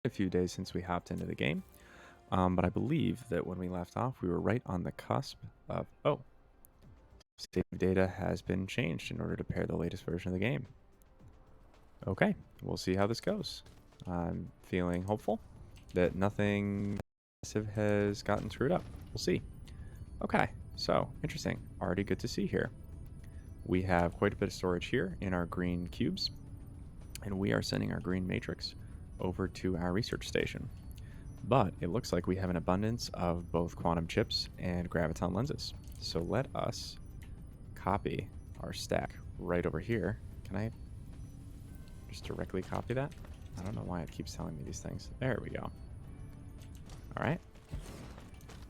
a few days since we hopped into the game, but I believe that when we left off, we were right on the cusp of, oh, save data has been changed in order to pair the latest version of the game. Okay, we'll see how this goes. I'm feeling hopeful that nothing massive has gotten screwed up. We'll see. Okay, so interesting. Already good to see here. We have quite a bit of storage here in our green cubes, and we are sending our green matrix over to our research station. But it looks like we have an abundance of both quantum chips and graviton lenses. So let us copy our stack right over here. Can I just directly copy that? I don't know why it keeps telling me these things. There we go. All right.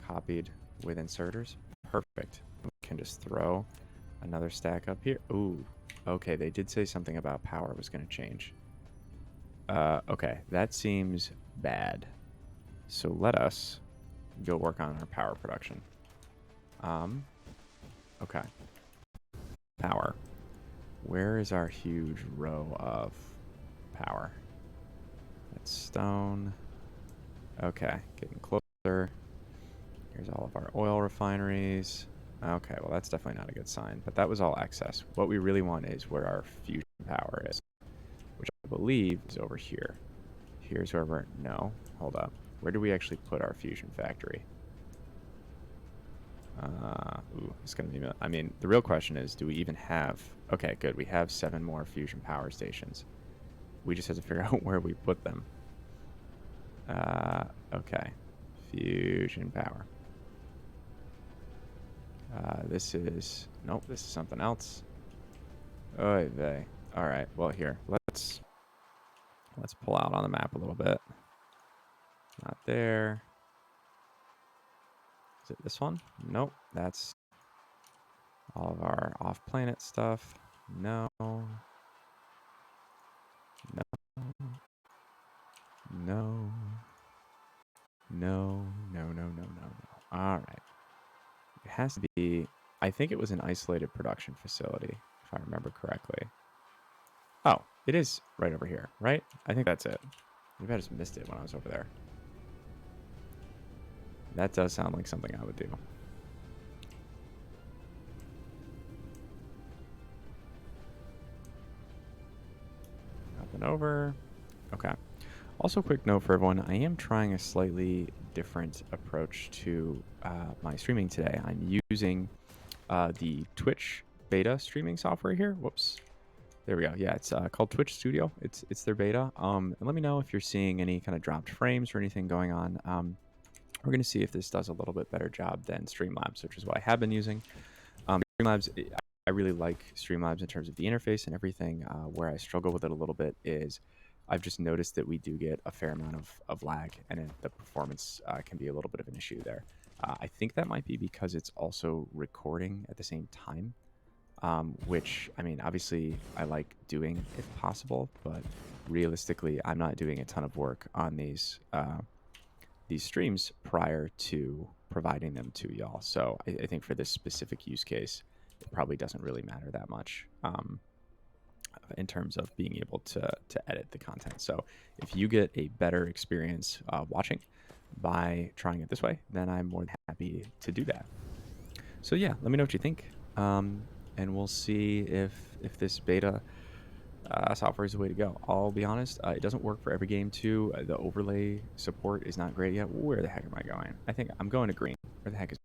Copied with inserters. Perfect. We can just throw another stack up here. Ooh. Okay, they did say something about power was going to change. Okay, that seems bad. So let us go work on our power production. Okay. Power. Where is our huge row of power? That's stone. Okay, getting closer. Here's all of our oil refineries. Okay, well that's definitely not a good sign, but that was all excess. What we really want is where our fusion power is, which I believe is over here. Here's where we're, no, hold up. Where do we actually put our fusion factory? Ooh, it's gonna be, I mean, the real question is, do we even have, okay, good, we have 7 more fusion power stations. We just have to figure out where we put them. Okay, fusion power. This is, nope, this is something else. Oy vey. All right, well here, let's pull out on the map a little bit. Not there. Is it this one? Nope, that's all of our off-planet stuff. No. No. No. No, no, no, no, no, no. All right. It has to be, I think it was an isolated production facility, if I remember correctly. Oh, it is right over here, right? I think that's it. Maybe I just missed it when I was over there. That does sound like something I would do. Up and over. Okay. Also, quick note for everyone, I am trying a slightly different approach to my streaming today. I'm using the Twitch beta streaming software here. Whoops. There we go. Yeah, it's called Twitch Studio. It's their beta. And let me know if you're seeing any kind of dropped frames or anything going on. We're going to see if this does a little bit better job than Streamlabs, which is what I have been using. Streamlabs, I really like Streamlabs in terms of the interface and everything. Where I struggle with it a little bit is I've just noticed that we do get a fair amount of lag, and the performance can be a little bit of an issue there. I think that might be because it's also recording at the same time, which, I mean, obviously I like doing if possible, but realistically, I'm not doing a ton of work on these streams prior to providing them to y'all. So I think for this specific use case, it probably doesn't really matter that much in terms of being able to edit the content. So if you get a better experience watching by trying it this way, then I'm more than happy to do that. So yeah, let me know what you think, and we'll see if this beta software is the way to go. I'll be honest, it doesn't work for every game too. The overlay support is not great yet. Where the heck am I going? I think I'm going to green. Where the heck is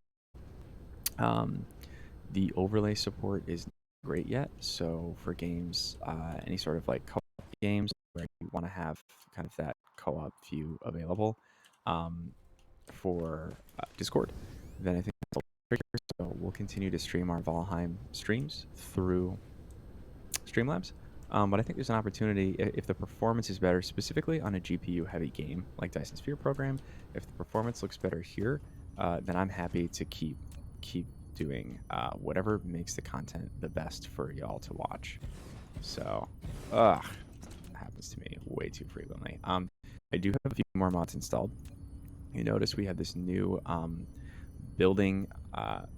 the overlay support is not great yet. So for games, any sort of like co-op games where you want to have kind of that co-op view available for Discord, then I think that's a little trickier. So we'll continue to stream our Valheim streams through Streamlabs. But I think there's an opportunity if the performance is better, specifically on a GPU-heavy game like Dyson Sphere Program. If the performance looks better here, then I'm happy to keep doing whatever makes the content the best for y'all to watch. So, that happens to me way too frequently. I do have a few more mods installed. You notice we have this new building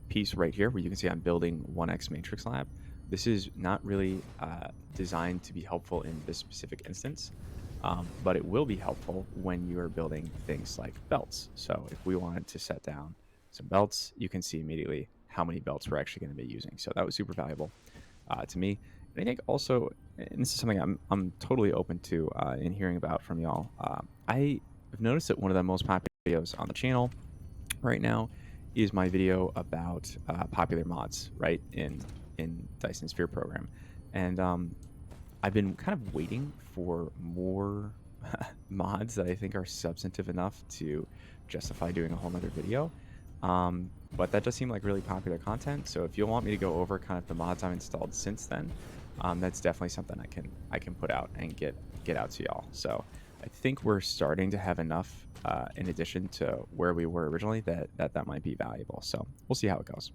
piece right here where you can see I'm building 1x Matrix Lab. This is not really designed to be helpful in this specific instance, but it will be helpful when you're building things like belts. So if we wanted to set down some belts, you can see immediately how many belts we're actually going to be using. So that was super valuable to me. And I think also, and this is something I'm totally open to in hearing about from y'all. I've noticed that one of the most popular videos on the channel right now is my video about popular mods, right, in Dyson Sphere Program. And I've been kind of waiting for more mods that I think are substantive enough to justify doing a whole nother video. But that does seem like really popular content. So if you'll want me to go over kind of the mods I've installed since then, that's definitely something I can put out and get out to y'all. So I think we're starting to have enough in addition to where we were originally that might be valuable. So we'll see how it goes.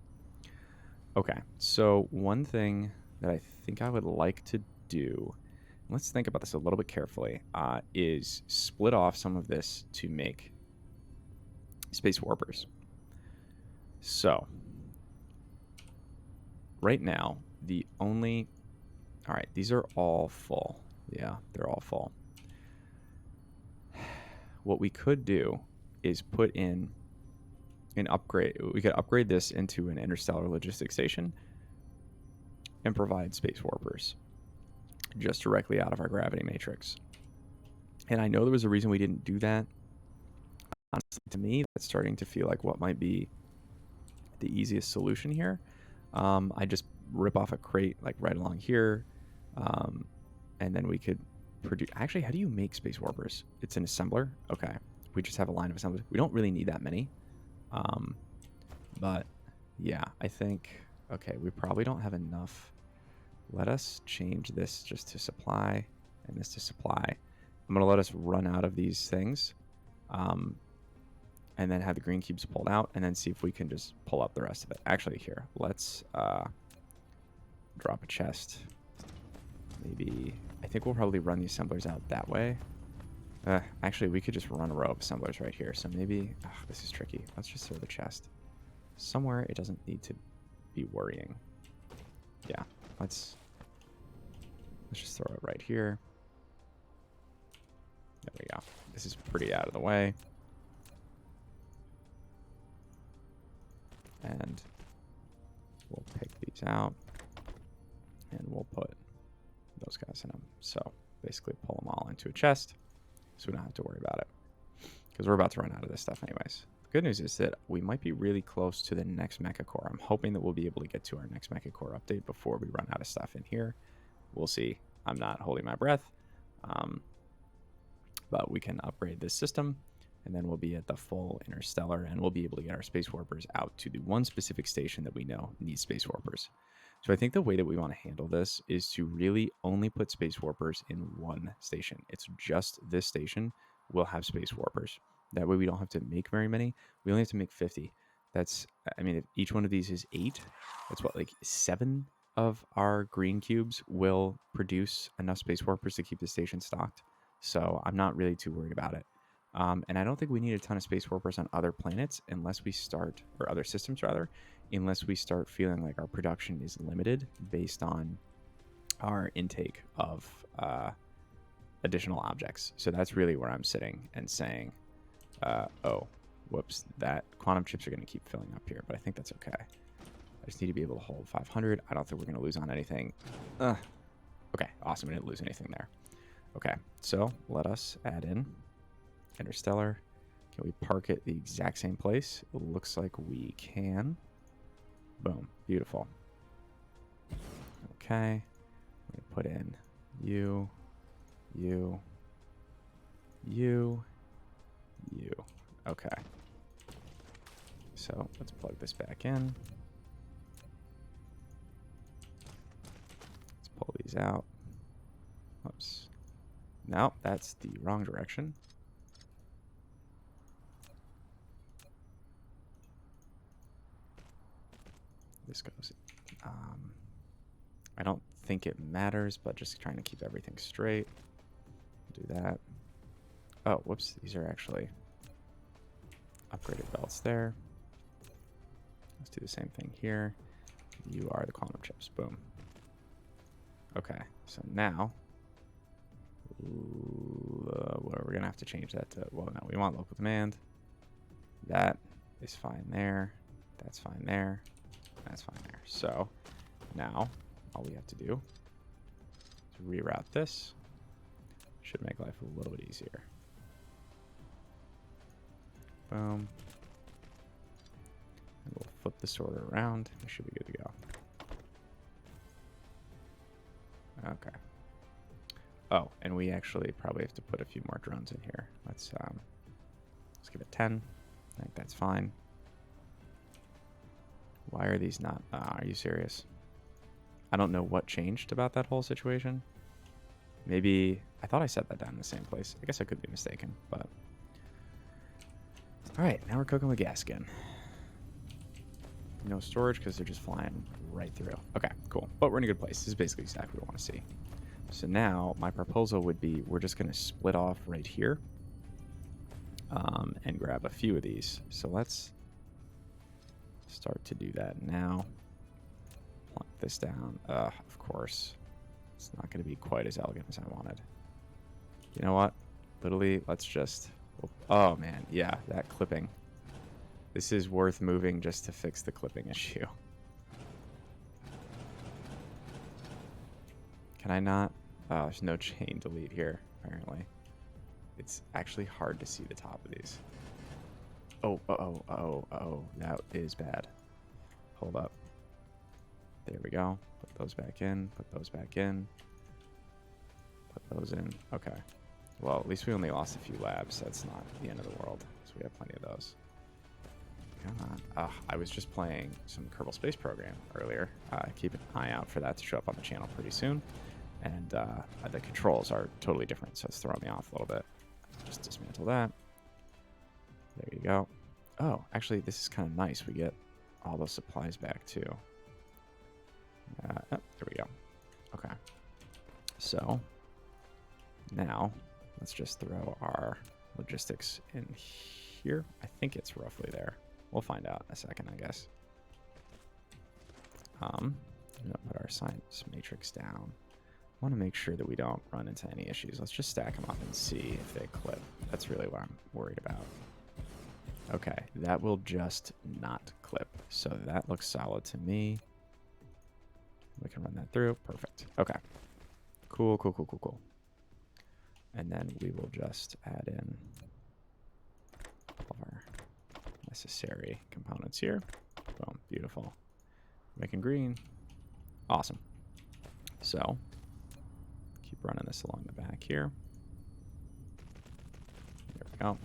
Okay, so one thing that I think I would like to do, let's think about this a little bit carefully, is split off some of this to make space warpers. So right now, all right, these are all full. Yeah, they're all full. What we could do is put in an upgrade. We could upgrade this into an interstellar logistics station and provide space warpers just directly out of our gravity matrix. And I know there was a reason we didn't do that. Honestly, to me, that's starting to feel like what might be the easiest solution here. I just rip off a crate like right along here, and then we could produce. Actually, how do you make space warpers? It's an assembler. Okay, we just have a line of assemblers. We don't really need that many, but yeah, I think okay. We probably don't have enough. Let us change this just to supply and this to supply. I'm gonna let us run out of these things. And then have the green cubes pulled out, and then see if we can just pull up the rest of it. Actually, here, let's drop a chest. Maybe, I think we'll probably run the assemblers out that way. Actually, we could just run a row of assemblers right here. So maybe, this is tricky. Let's just throw the chest somewhere it doesn't need to be worrying. Yeah, let's just throw it right here. There we go. This is pretty out of the way. And we'll pick these out and we'll put those guys in them. So basically pull them all into a chest so we don't have to worry about it because we're about to run out of this stuff anyways. The good news is that we might be really close to the next mecha core. I'm hoping that we'll be able to get to our next mecha core update before we run out of stuff in here. We'll see. I'm not holding my breath, but we can upgrade this system. And then we'll be at the full interstellar, and we'll be able to get our space warpers out to the one specific station that we know needs space warpers. So I think the way that we want to handle this is to really only put space warpers in one station. It's just this station will have space warpers. That way we don't have to make very many. We only have to make 50. That's, I mean, if each one of these is 8, that's what, like 7 of our green cubes will produce enough space warpers to keep the station stocked. So I'm not really too worried about it. And I don't think we need a ton of space warpers on other planets unless we start, or other systems rather, unless we start feeling like our production is limited based on our intake of additional objects. So that's really where I'm sitting and saying, oh, whoops, that quantum chips are going to keep filling up here, but I think that's okay. I just need to be able to hold 500. I don't think we're going to lose on anything. Okay, awesome. We didn't lose anything there. Okay, so let us add in interstellar. Can we park it the exact same place? It looks like we can. Boom, beautiful. Okay, I'm gonna put in you. Okay, so let's plug this back in. Let's pull these out. Oops. No, that's the wrong direction. This goes. I don't think it matters, but just trying to keep everything straight. Do that. Oh, whoops. These are actually upgraded belts there. Let's do the same thing here. You are the quantum chips. Boom. Okay, so now We're going to have to change that to, well, no, we want local command. That is fine there. That's fine there. That's fine there. So now all we have to do is reroute this. Should make life a little bit easier. Boom. And we'll flip the sorter around. We should be good to go. Okay. Oh, and we actually probably have to put a few more drones in here. Let's give it 10. I think that's fine. Why are these not? Are you serious? I don't know what changed about that whole situation. Maybe I thought I set that down in the same place. I guess I could be mistaken, but all right, now we're cooking with gas again. No storage because they're just flying right through. Okay, cool. But we're in a good place. This is basically exactly what we want to see. So now my proposal would be we're just going to split off right here and grab a few of these. So let's start to do that now. Plunk this down. Of course, it's not going to be quite as elegant as I wanted. You know what? Literally, let's just... Oh, man. Yeah, that clipping. This is worth moving just to fix the clipping issue. Can I not? Oh, there's no chain delete here, apparently. It's actually hard to see the top of these. Oh, that is bad. Hold up. There we go. Put those back in. Put those back in. Put those in. Okay. Well, at least we only lost a few labs. That's not the end of the world. So we have plenty of those. Come on. I was just playing some Kerbal Space Program earlier. Keep an eye out for that to show up on the channel pretty soon. And the controls are totally different, so it's throwing me off a little bit. Just dismantle that. There you go. Oh, actually, this is kind of nice. We get all those supplies back, too. There we go. Okay. So, now, let's just throw our logistics in here. I think it's roughly there. We'll find out in a second, I guess. I'm going to put our science matrix down. I want to make sure that we don't run into any issues. Let's just stack them up and see if they clip. That's really what I'm worried about. Okay, that will just not clip. So that looks solid to me. We can run that through. Perfect. Okay. Cool. And then we will just add in all of our necessary components here. Boom. Beautiful. Making green. Awesome. So keep running this along the back here. There we go.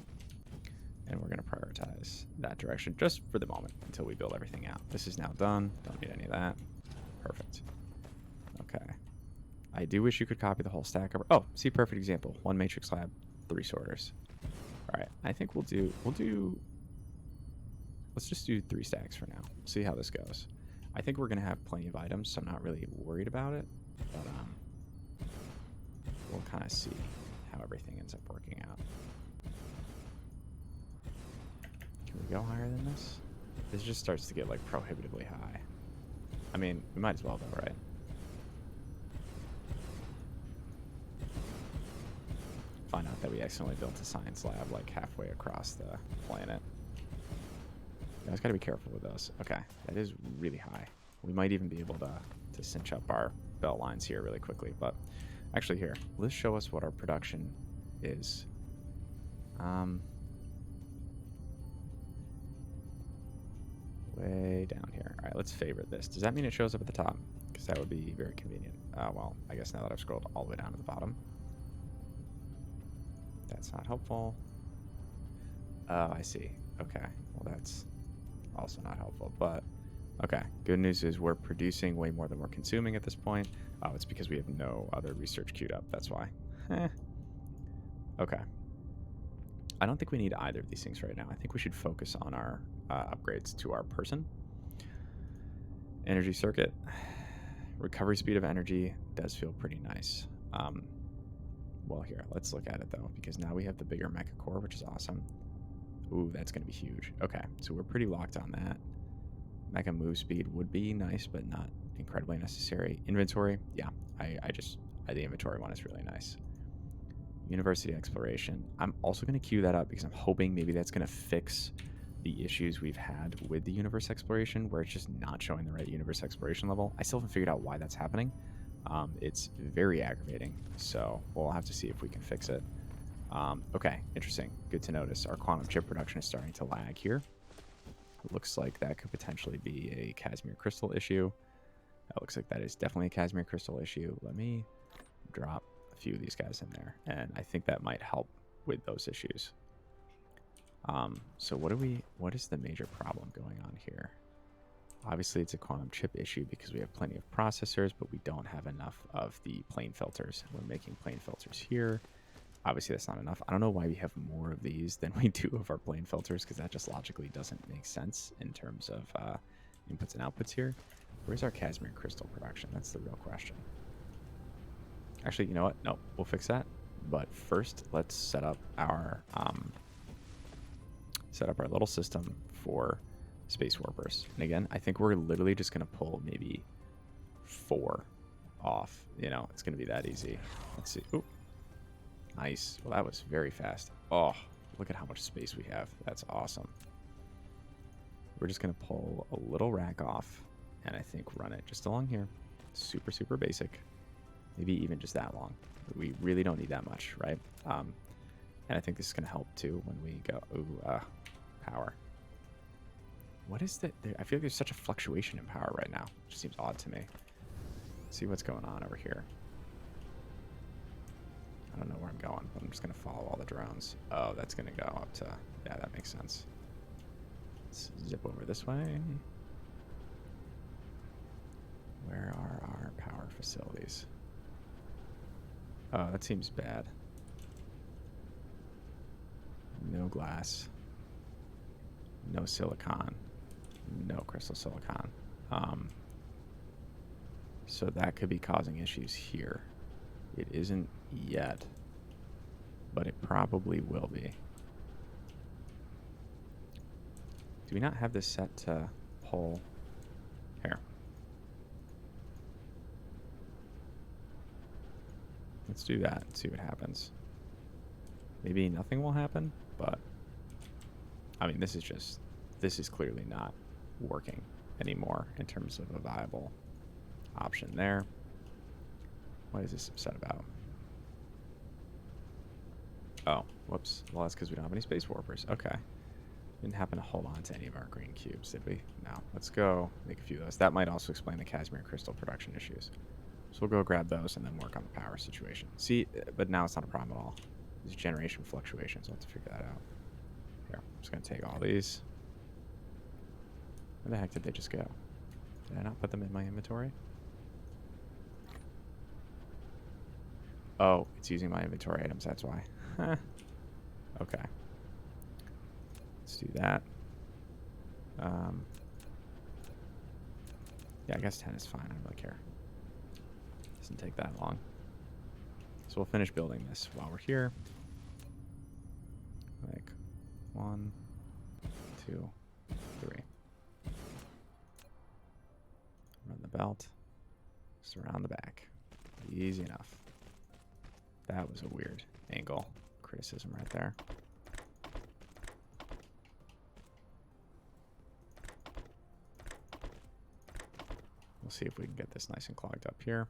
And we're going to prioritize that direction just for the moment until we build everything out. This is now done. Don't need any of that. Perfect. Okay. I do wish you could copy the whole stack over. Oh, see, perfect example. 1 matrix lab, 3 sorters. All right. I think let's just do 3 stacks for now. See how this goes. I think we're going to have plenty of items, so I'm not really worried about it. But we'll kind of see how everything ends up working out. Can we go higher than this? This just starts to get like prohibitively high. I mean, we might as well though, right? Find out that we accidentally built a science lab like halfway across the planet. I just gotta be careful with those. Okay, that is really high. We might even be able to cinch up our belt lines here really quickly, but actually here, let's show us what our production is. Way down here. All right, let's favorite this. Does that mean it shows up at the top? Because that would be very convenient. Well, I guess now that I've scrolled all the way down to the bottom. That's not helpful. Oh, I see. Okay. Well, that's also not helpful, but okay. Good news is we're producing way more than we're consuming at this point. Oh, it's because we have no other research queued up. That's why. Okay. I don't think we need either of these things right now. I think we should focus on our upgrades to our person. Energy circuit. Recovery speed of energy does feel pretty nice. Well, here, let's look at it, though, because now we have the bigger mecha core, which is awesome. Ooh, that's going to be huge. Okay, so we're pretty locked on that. Mecha move speed would be nice, but not incredibly necessary. Inventory, yeah, the inventory one is really nice. University exploration. I'm also going to queue that up because I'm hoping maybe that's going to fix the issues we've had with the universe exploration, where it's just not showing the right universe exploration level. I still haven't figured out why that's happening. It's very aggravating, so we'll have to see if we can fix it. Okay, interesting. Good to notice. Our quantum chip production is starting to lag here. It looks like that could potentially be a Casimir crystal issue. That looks like that is definitely a Casimir crystal issue. Let me drop a few of these guys in there, and I think that might help with those issues. So what is the major problem going on here? Obviously, it's a quantum chip issue because we have plenty of processors, but we don't have enough of the plane filters. We're making plane filters here. Obviously, that's not enough. I don't know why we have more of these than we do of our plane filters, because that just logically doesn't make sense in terms of inputs and outputs here. Where's our Casimir crystal production? That's the real question. Actually, you know what? No, we'll fix that. But first, let's set up our little system for space warpers. And again, I think we're literally just going to pull maybe 4 off. You know, it's going to be that easy. Let's see. Ooh. Nice. Well, that was very fast. Oh, look at how much space we have. That's awesome. We're just going to pull a little rack off and I think run it just along here. Super, super basic. Maybe even just that long. We really don't need that much, right? And I think this is going to help too when we go, power. What is that? I feel like there's such a fluctuation in power right now. It just seems odd to me. Let's see what's going on over here. I don't know where I'm going, but I'm just going to follow all the drones. Oh, that's going to go up to... Yeah, that makes sense. Let's zip over this way. Where are our power facilities? Oh, that seems bad. No glass. No silicon. No crystal silicon. So that could be causing issues here. It isn't yet, but it probably will be. Do we not have this set to pull? Here. Let's do that and see what happens. Maybe nothing will happen, but I mean, this is clearly not working anymore in terms of a viable option there. What is this upset about? Oh, whoops. Well, that's because we don't have any space warpers. Okay. Didn't happen to hold on to any of our green cubes, did we? No. Let's go make a few of those. That might also explain the Casimir crystal production issues. So we'll go grab those and then work on the power situation. See, but now it's not a problem at all. These generation fluctuations. I'll have to figure that out. Here, I'm just going to take all these. Where the heck did they just go? Did I not put them in my inventory? Oh, it's using my inventory items, that's why. Okay. Let's do that. Yeah, I guess 10 is fine. I don't really care. Doesn't take that long. So we'll finish building this while we're here. Like 1, 2, 3. Run the belt. Just around the back. Easy enough. That was a weird angle. Criticism right there. We'll see if we can get this nice and clogged up here.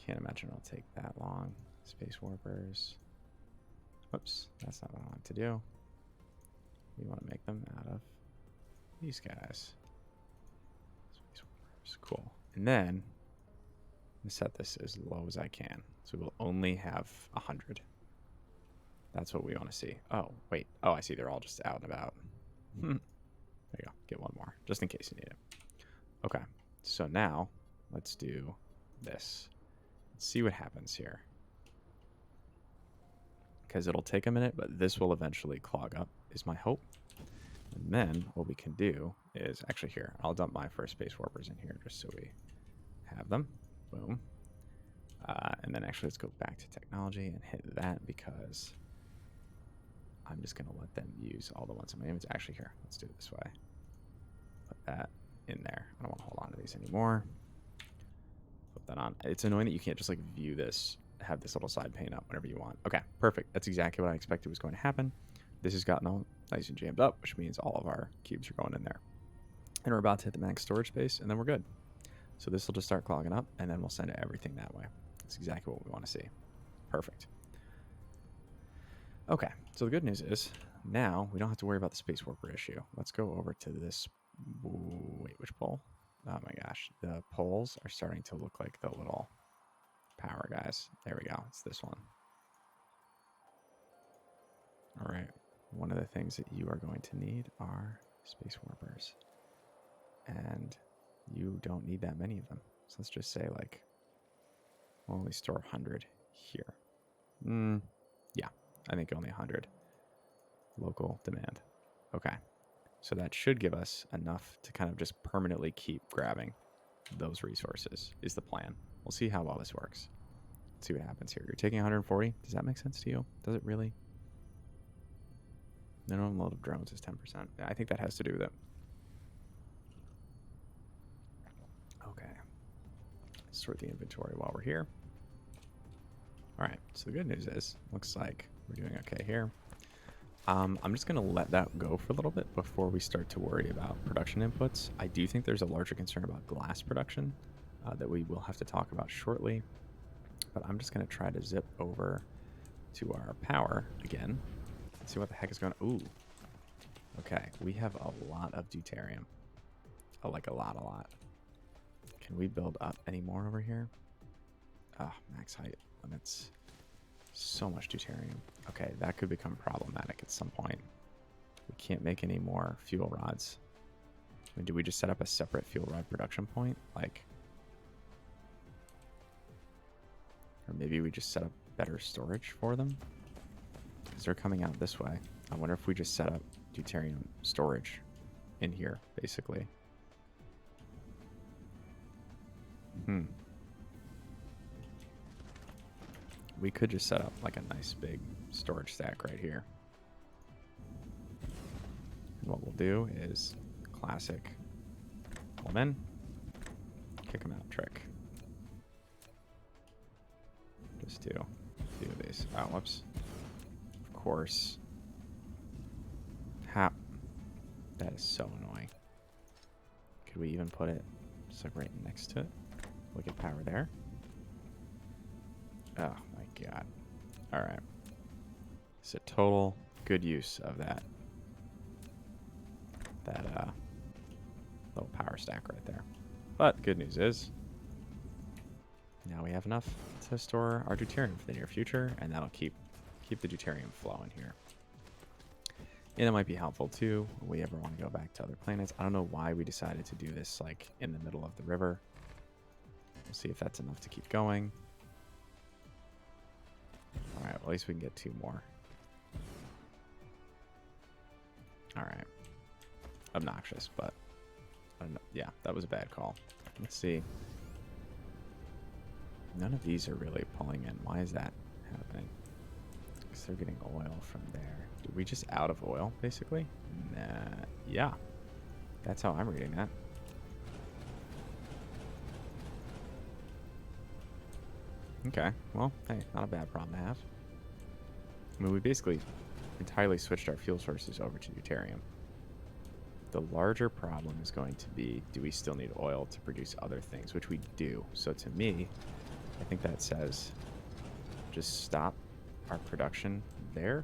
Can't imagine it'll take that long. Space warpers. Whoops, that's not what I want to do. We want to make them out of these guys. Space warpers, cool. And then I'm gonna set this as low as I can. So we'll only have 100. That's what we want to see. Oh, wait. Oh, I see they're all just out and about. There you go. Get one more, just in case you need it. Okay, so now let's do this. Let's see what happens here. Because it'll take a minute, but this will eventually clog up, is my hope. And then what we can do is, actually here, I'll dump my first space warpers in here just so we have them. Boom. And then actually let's go back to technology and hit that because I'm just going to let them use all the ones in my inventory. Actually here, let's do it this way. Put that in there. I don't want to hold on to these anymore. Put that on. It's annoying that you can't just like view this have this little side pane up whenever you want. Okay, perfect. That's exactly what I expected was going to happen. This has gotten all nice and jammed up, which means all of our cubes are going in there. And we're about to hit the max storage space, and then we're good. So this will just start clogging up, and then we'll send everything that way. That's exactly what we want to see. Perfect. Okay, so the good news is now we don't have to worry about the space warper issue. Let's go over to this. Wait, which pole? Oh my gosh, the poles are starting to look like the little power guys. There we go. It's this one. All right. One of the things that you are going to need are space warpers. And you don't need that many of them. So let's just say, like, we'll only store 100 here. Yeah, I think only 100. Local demand. Okay. So that should give us enough to kind of just permanently keep grabbing those resources is the plan. We'll see how well this works. Let's see what happens here. You're taking 140. Does that make sense to you? Does it really? Minimum load of drones is 10%. I think that has to do with it. Okay. Let's sort the inventory while we're here. All right. So the good news is, looks like we're doing okay here. I'm just going to let that go for a little bit before we start to worry about production inputs. I do think there's a larger concern about glass production that we will have to talk about shortly. But I'm just going to try to zip over to our power again. Let's see what the heck is going on. Ooh. Okay, we have a lot of deuterium. Oh, like a lot. Can we build up any more over here? Ah, max height limits. So much deuterium. Okay, that could become problematic at some point. We can't make any more fuel rods. I mean, do we just set up a separate fuel rod production point? Like, or maybe we just set up better storage for them? Because they're coming out this way. I wonder if we just set up deuterium storage in here, basically. We could just set up like a nice big storage stack right here. And what we'll do is classic pull them in, kick them out trick. Just do a few of these. Oh, whoops. Of course. Hap. That is so annoying. Could we even put it just like right next to it? We'll get power there. Oh my god. Alright. It's a total good use of that little power stack right there. But good news is now we have enough to store our deuterium for the near future, and that'll keep the deuterium flowing here. And it might be helpful too if we ever want to go back to other planets. I don't know why we decided to do this like in the middle of the river. We'll see if that's enough to keep going. Alright, well, at least we can get 2 more. Alright. Obnoxious, but I don't know. Yeah, that was a bad call. Let's see. None of these are really pulling in. Why is that happening? Because they're getting oil from there. Did we just out of oil, basically? Nah. Yeah. That's how I'm reading that. Okay. Well, hey, not a bad problem to have. I mean, we basically entirely switched our fuel sources over to deuterium. The larger problem is going to be, do we still need oil to produce other things, which we do. So to me, I think that says just stop our production there,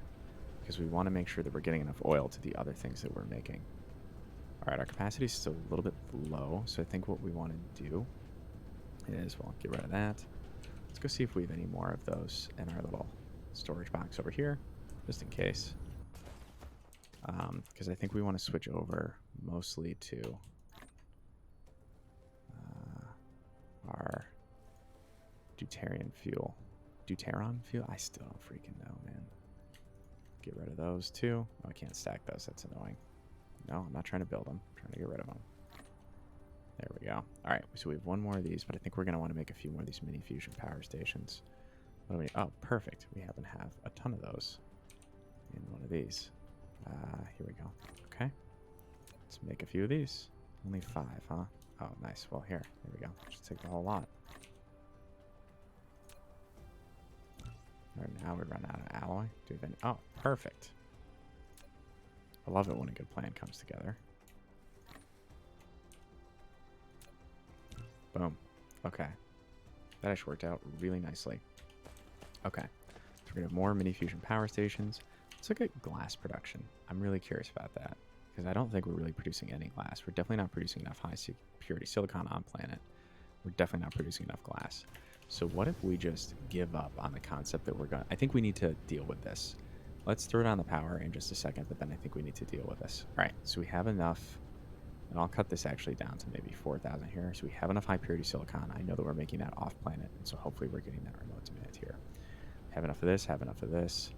because we want to make sure that we're getting enough oil to the other things that we're making. All right, our capacity is still a little bit low, so I think what we want to do is, well, get rid of that. Let's go see if we have any more of those in our little storage box over here, just in case. Because I think we want to switch over mostly to our deuterium fuel. Deuteron fuel? I still don't freaking know, man. Get rid of those too. Oh, I can't stack those. That's annoying. No, I'm not trying to build them. I'm trying to get rid of them. There we go. All right, so we have 1 more of these, but I think we're going to want to make a few more of these mini fusion power stations. What do we need? Oh, perfect. We happen to have a ton of those in one of these. Here we go. Okay. Let's make a few of these. Only 5, huh? Oh, nice. Well, here we go. Just take the whole lot. Right now we run out of alloy. Do we have any? Oh, perfect. I love it when a good plan comes together. Boom. Okay. That actually worked out really nicely. Okay. So we're going to have more mini fusion power stations. Let's look at glass production. I'm really curious about that because I don't think we're really producing any glass. We're definitely not producing enough high purity silicon on planet. We're definitely not producing enough glass. So what if we just give up on the concept that we're going to... I think we need to deal with this. Let's throw down the power in just a second, but then I think we need to deal with this. All right, so we have enough, and I'll cut this actually down to maybe 4,000 here. So we have enough high purity silicon. I know that we're making that off planet, and so hopefully we're getting that remote demand here. Have enough of this, have enough of this.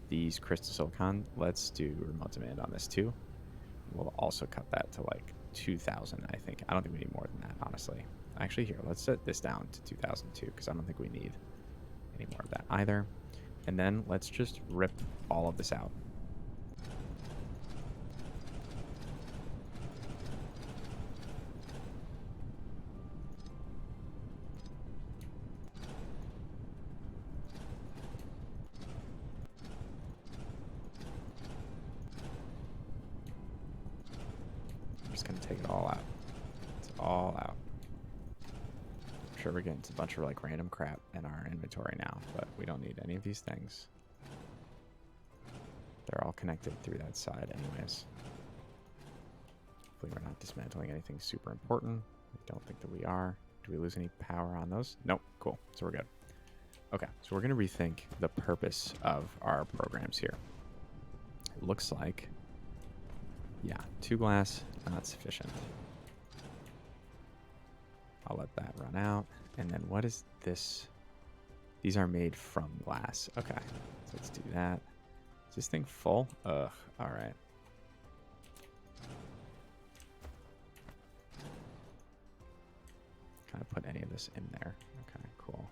These crystal silicon, let's do remote demand on this too. We'll also cut that to like 2,000, I think. I don't think we need more than that, honestly. Actually, here, let's set this down to 2,002 because I don't think we need any more of that either. And then let's just rip all of this out. I'm just going to take it all out. It's all out. I'm sure we're getting a bunch of like random crap in our inventory now, but we don't need any of these things. They're all connected through that side anyways. Hopefully we're not dismantling anything super important. I don't think that we are. Do we lose any power on those? Nope. Cool. So we're good. Okay, so we're going to rethink the purpose of our programs here. It looks like, yeah, 2 glass, not sufficient. I'll let that run out. And then what is this? These are made from glass. Okay, so let's do that. Is this thing full? Ugh, all right. Kind of put any of this in there. Okay, cool.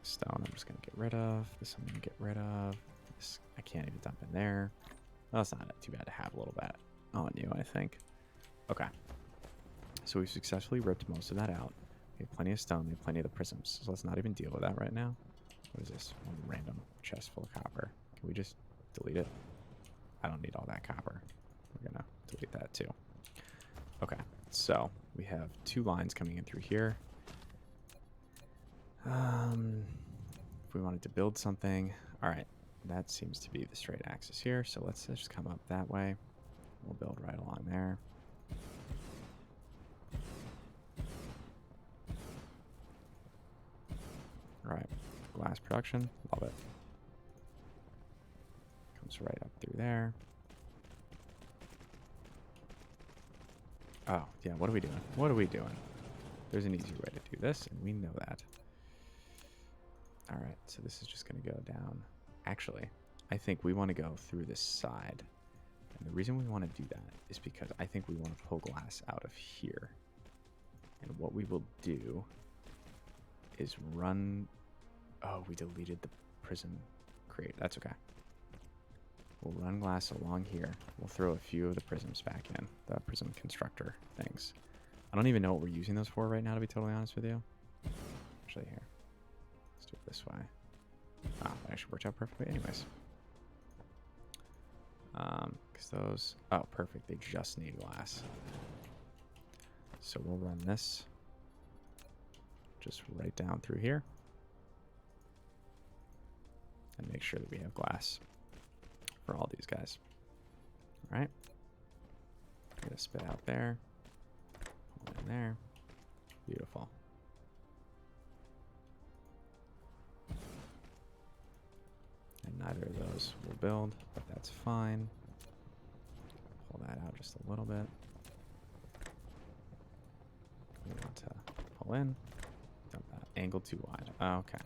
Stone I'm just going to get rid of. This I'm going to get rid of. This I can't even dump in there. Well, it's not too bad to have a little bit on you, I think. Okay. So we've successfully ripped most of that out. We have plenty of stone. We have plenty of the prisms. So let's not even deal with that right now. What is this? One random chest full of copper. Can we just delete it? I don't need all that copper. We're going to delete that too. Okay. So we have 2 lines coming in through here. If we wanted to build something, all right, that seems to be the straight axis here. So let's just come up that way. We'll build right along there. All right, glass production, love it. Comes right up through there. Oh, yeah, what are we doing? What are we doing? There's an easier way to do this, and we know that. All right, so this is just going to go down. Actually, I think we want to go through this side. And the reason we want to do that is because I think we want to pull glass out of here. And what we will do is run... Oh, we deleted the prism crate. That's okay. We'll run glass along here. We'll throw a few of the prisms back in, the prism constructor things. I don't even know what we're using those for right now, to be totally honest with you. Actually, here. Let's do it this way. Ah, that actually worked out perfectly anyways. Because those... Oh, perfect. They just need glass. So we'll run this just right down through here. And make sure that we have glass for all these guys. All right. I'm going to spit out there. Hold in there. Beautiful. And neither of those will build, but that's fine. Pull that out just a little bit. We want to pull in. Dump that. Angle too wide. Oh, okay.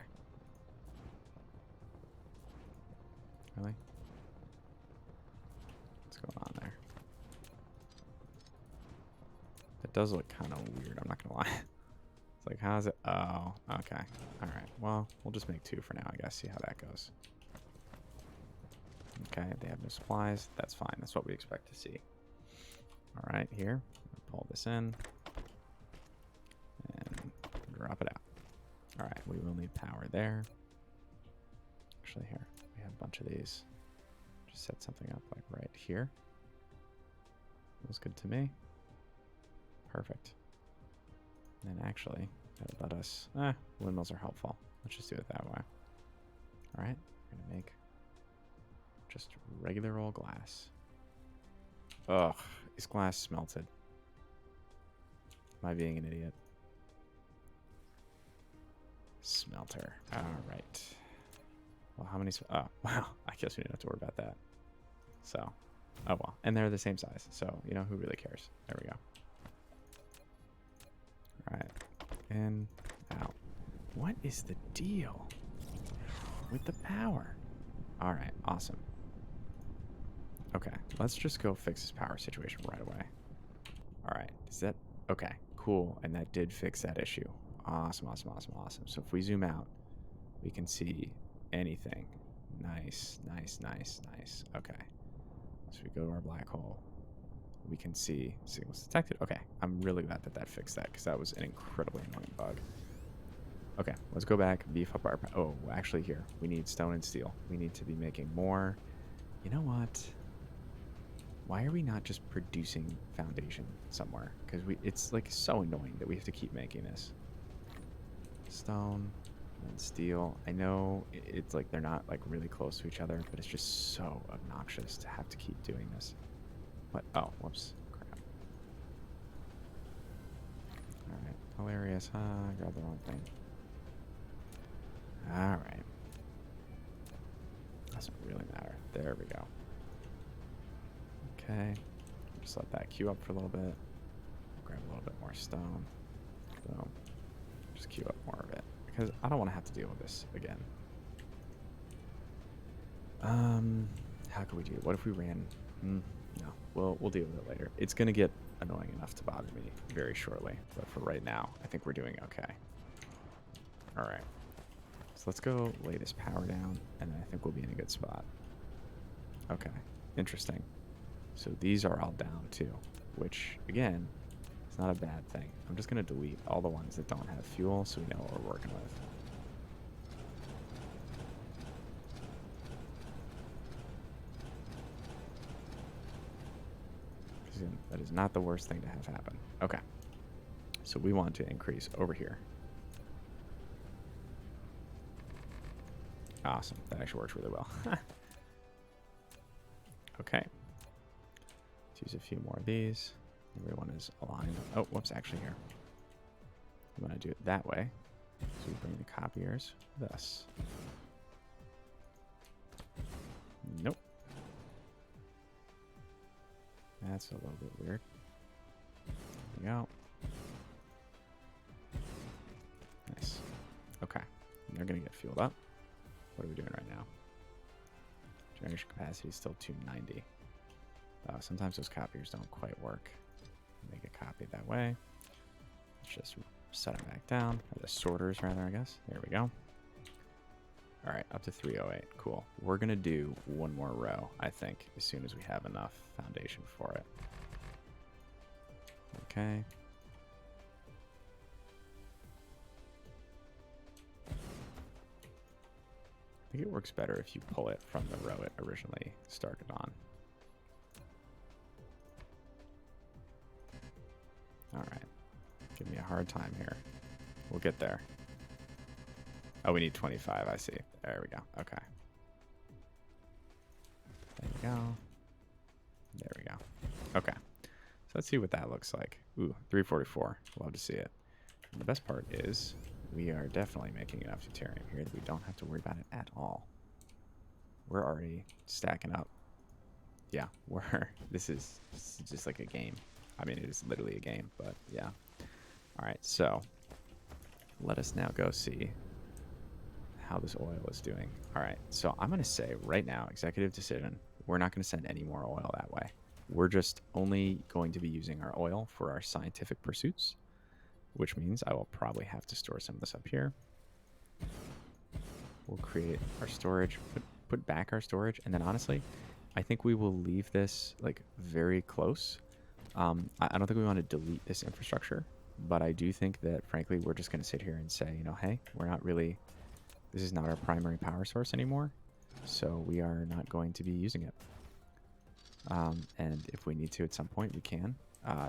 Really? What's going on there? That does look kind of weird, I'm not going to lie. It's like, how's it? Oh, okay. Alright, well, we'll just make 2 for now, I guess. See how that goes. Okay, they have no supplies. That's fine. That's what we expect to see. Alright, here. Pull this in. And drop it out. Alright, we will need power there. actually, here. We have a bunch of these. Just set something up like right here. Feels good to me. Perfect. And then actually, that'll let us... windmills are helpful. Let's just do it that way. All right, we're going to make just regular old glass. Ugh, is glass smelted? Am I being an idiot? Smelter. All right. Well, how many... Oh, wow. I guess we don't have to worry about that. So, oh well. And they're the same size. So, you know, who really cares? There we go. All right. In, out. What is the deal with the power? All right. Awesome. Okay. Let's just go fix this power situation right away. All right. Is that... Okay. Cool. And that did fix that issue. Awesome, awesome, awesome, awesome. So if we zoom out, we can see anything. Nice, nice, nice, nice. Okay. So we go to our black hole. We can see signals detected. Okay. I'm really glad that that fixed that because that was an incredibly annoying bug. Okay. Let's go back, beef up our... Oh, actually here. We need stone and steel. We need to be making more. You know what? Why are we not just producing foundation somewhere? Because it's like so annoying that we have to keep making this. Stone and steel. I know it's like they're not like really close to each other, but it's just so obnoxious to have to keep doing this. What? Oh, whoops. Crap. Alright. Hilarious, huh? I grabbed the wrong thing. Alright. Doesn't really matter. There we go. Okay. Just let that queue up for a little bit. Grab a little bit more stone. Boom. Just queue up more of it. Because I don't want to have to deal with this again. How could we do it? What if we ran... no. We'll deal with it later. It's going to get annoying enough to bother me very shortly. But for right now, I think we're doing okay. Alright. So let's go lay this power down, and I think we'll be in a good spot. Okay. Interesting. So these are all down too, which, again, is not a bad thing. I'm just going to delete all the ones that don't have fuel so we know what we're working with. That is not the worst thing to have happen. Okay. So we want to increase over here. Awesome. That actually works really well. Okay. Let's use a few more of these. Everyone is aligned. Oh, whoops, actually here. We want to do it that way. So we bring the copiers with us. Nope. That's a little bit weird. There we go. Nice. Okay. And they're going to get fueled up. What are we doing right now? Generation capacity is still 290. Sometimes those copiers don't quite work. Make a copy that way. Let's just set them back down. Or the sorters, rather, I guess. There we go. All right, up to 308. Cool. We're going to do one more row, I think, as soon as we have enough foundation for it. Okay. I think it works better if you pull it from the row it originally started on. All right. Give me a hard time here. We'll get there. Oh, we need 25. I see. There we go. Okay. There we go. There we go. Okay. So let's see what that looks like. Ooh, 344. Love to see it. And the best part is we are definitely making enough deuterium here that we don't have to worry about it at all. We're already stacking up. Yeah, this is just like a game. I mean, it is literally a game, but yeah. All right, so let us now go see how this oil is doing. All right, so I'm going to say right now, executive decision, we're not going to send any more oil that way. We're just only going to be using our oil for our scientific pursuits, which means I will probably have to store some of this up here. We'll create our storage, put back our storage, and then honestly, I think we will leave this like very close. I don't think we want to delete this infrastructure, but I do think that, frankly, we're just going to sit here and say, you know, hey, we're not really, this is not our primary power source anymore, so we are not going to be using it. And if we need to at some point, we can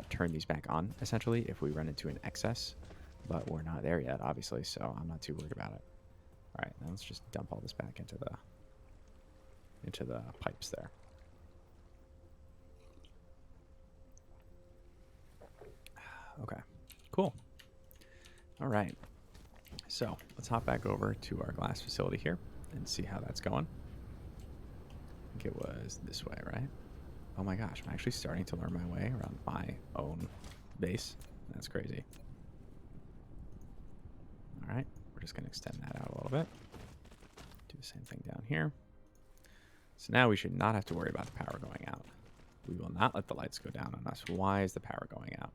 turn these back on, essentially, if we run into an excess. But we're not there yet, obviously, so I'm not too worried about it. All right, now let's just dump all this back into the pipes there. Okay, cool. All right, so let's hop back over to our glass facility here and see how that's going. I think it was this way, right? Oh my gosh, I'm actually starting to learn my way around my own base. That's crazy. All right, we're just going to extend that out a little bit. Do the same thing down here. So now we should not have to worry about the power going out. We will not let the lights go down on us. Why is the power going out?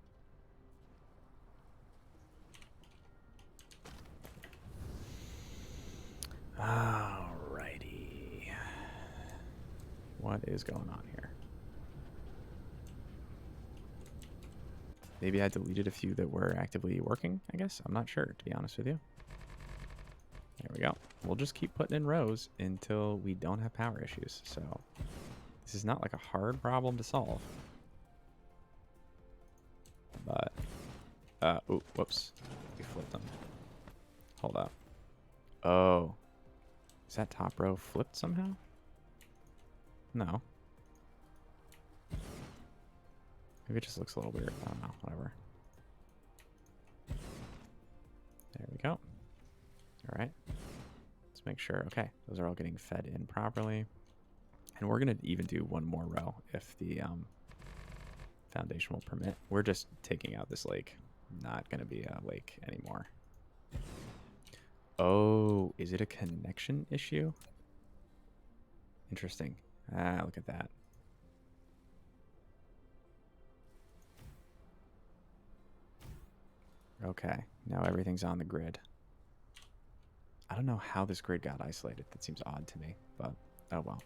Alrighty. What is going on here? Maybe I deleted a few that were actively working, I guess. I'm not sure, to be honest with you. There we go. We'll just keep putting in rows until we don't have power issues. So this is not like a hard problem to solve. But, oh, whoops. We flipped them. Hold up. Oh. Is that top row flipped somehow? No. Maybe it just looks a little weird. I don't know. Whatever. There we go. All right. Let's make sure. Okay. Those are all getting fed in properly. And we're going to even do one more row if the foundation will permit. We're just taking out this lake. Not going to be a lake anymore. Oh, is it a connection issue? Interesting. Ah, look at that. Okay, now everything's on the grid. I don't know how this grid got isolated. That seems odd to me, but oh well.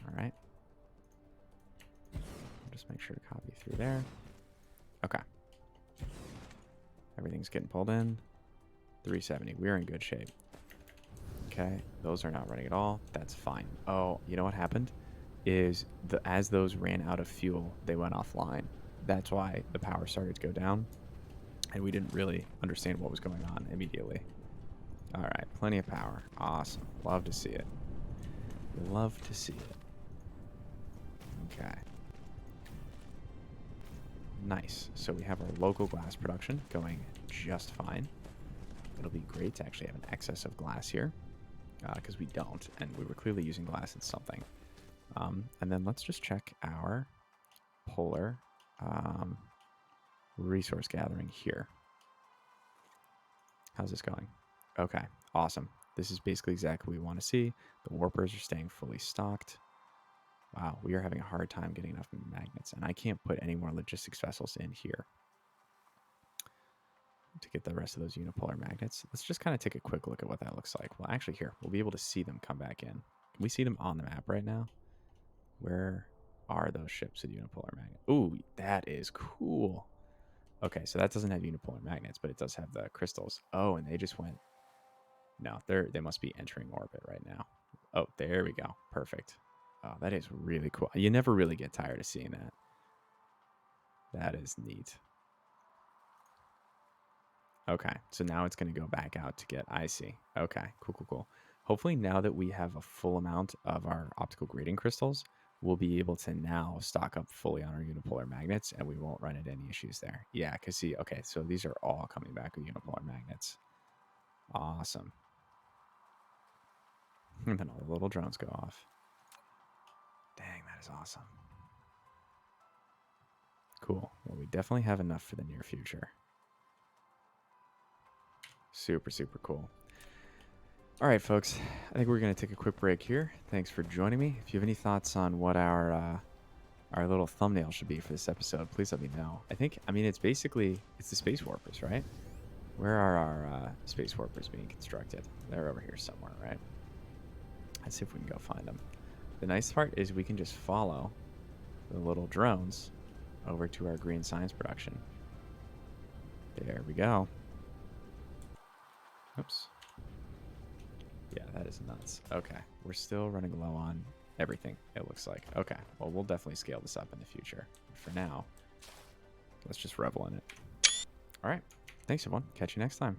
All right. I'll just make sure to copy through there. Okay. Everything's getting pulled in. 370. We're in good shape. Okay, those are not running at all. That's fine. Oh, you know what happened? Is as those ran out of fuel, they went offline. That's why the power started to go down. And we didn't really understand what was going on immediately. All right, plenty of power. Awesome. Love to see it. Love to see it. Okay. Nice. So we have our local glass production going just fine. It'll be great to actually have an excess of glass here, because we don't, and we were clearly using glass in something. And then let's just check our polar resource gathering here. How's this going? Okay, awesome. This is basically exactly what we want to see. The warpers are staying fully stocked. Wow, we are having a hard time getting enough magnets, and I can't put any more logistics vessels in here to get the rest of those unipolar magnets. Let's just kind of take a quick look at what that looks like. Well, actually here, we'll be able to see them come back in. Can we see them on the map right now? Where are those ships with unipolar magnets? Ooh, that is cool. Okay, so that doesn't have unipolar magnets, but it does have the crystals. Oh, and they just went... No, they must be entering orbit right now. Oh, there we go. Perfect. Oh, that is really cool. You never really get tired of seeing that. That is neat. Okay, so now it's going to go back out to get... I see. Okay, cool. Hopefully now that we have a full amount of our optical grading crystals, we'll be able to now stock up fully on our unipolar magnets, and we won't run into any issues there. Yeah, because see, okay, so these are all coming back with unipolar magnets. Awesome. And then all the little drones go off. Dang, that is awesome. Cool. Well, we definitely have enough for the near future. Super cool. All right, folks. I think we're going to take a quick break here. Thanks for joining me. If you have any thoughts on what our little thumbnail should be for this episode, please let me know. I mean, it's the space warpers, right? Where are our space warpers being constructed? They're over here somewhere, right? Let's see if we can go find them. The nice part is we can just follow the little drones over to our green science production. There we go. Oops. Yeah, that is nuts. Okay, we're still running low on everything, it looks like. Okay, well, we'll definitely scale this up in the future. But for now, let's just revel in it. All right, thanks, everyone. Catch you next time.